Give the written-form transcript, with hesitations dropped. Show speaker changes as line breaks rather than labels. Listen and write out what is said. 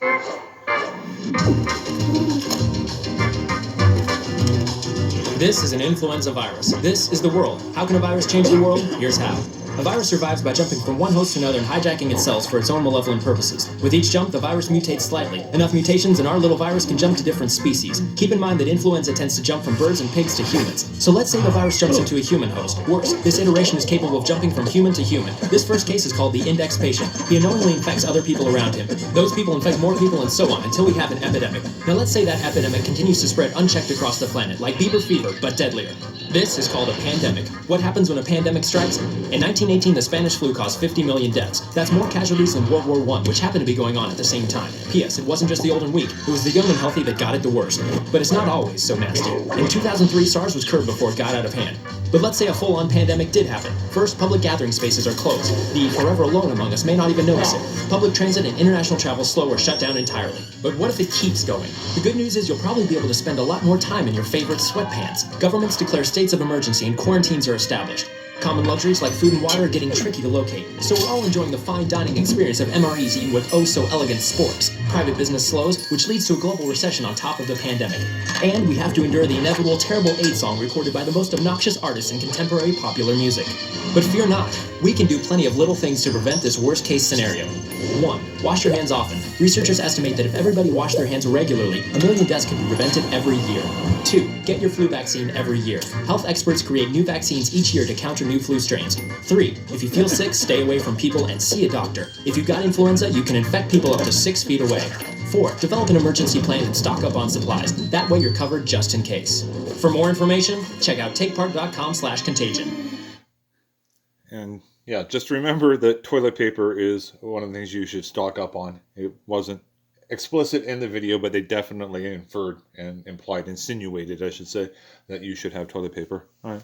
This is an influenza virus. This is the world. How can a virus change the world? Here's how. A virus survives by jumping from one host to another and hijacking its cells for its own malevolent purposes. With each jump, the virus mutates slightly. Enough mutations and our little virus can jump to different species. Keep in mind that influenza tends to jump from birds and pigs to humans. So let's say the virus jumps into a human host. Worse, this iteration is capable of jumping from human to human. This first case is called the index patient. He unknowingly infects other people around him. Those people infect more people and so on until we have an epidemic. Now let's say that epidemic continues to spread unchecked across the planet, like Bieber fever, but deadlier. This is called a pandemic. What happens when a pandemic strikes? In 1918, the Spanish flu caused 50 million deaths. That's more casualties than World War I, which happened to be going on at the same time. P.S. It wasn't just the old and weak. It was the young and healthy that got it the worst. But it's not always so nasty. In 2003, SARS was curbed before it got out of hand. But let's say a full-on pandemic did happen. First, public gathering spaces are closed. The forever alone among us may not even notice it. Public transit and international travel slow or shut down entirely. But what if it keeps going? The good news is you'll probably be able to spend a lot more time in your favorite sweatpants. Governments declare states of emergency and quarantines are established. Common luxuries like food and water are getting tricky to locate, so we're all enjoying the fine dining experience of MREs eaten with oh-so-elegant sporks. Private business slows, which leads to a global recession on top of the pandemic. And we have to endure the inevitable terrible AIDS song recorded by the most obnoxious artists in contemporary popular music. But fear not, we can do plenty of little things to prevent this worst-case scenario. 1. Wash your hands often. Researchers estimate that if everybody washed their hands regularly, 1 million deaths can be prevented every year. 2. Get your flu vaccine every year. Health experts create new vaccines each year to counter new flu strains. 3. If you feel sick, stay away from people and see a doctor. If you've got influenza, you can infect people up to 6 feet away. 4. Develop an emergency plan and stock up on supplies. That way you're covered just in case. For more information, check out takepart.com/contagion.
And yeah, just remember that toilet paper is one of the things you should stock up on. It wasn't explicit in the video, but they definitely inferred and implied, insinuated, I should say, that you should have toilet paper. All right.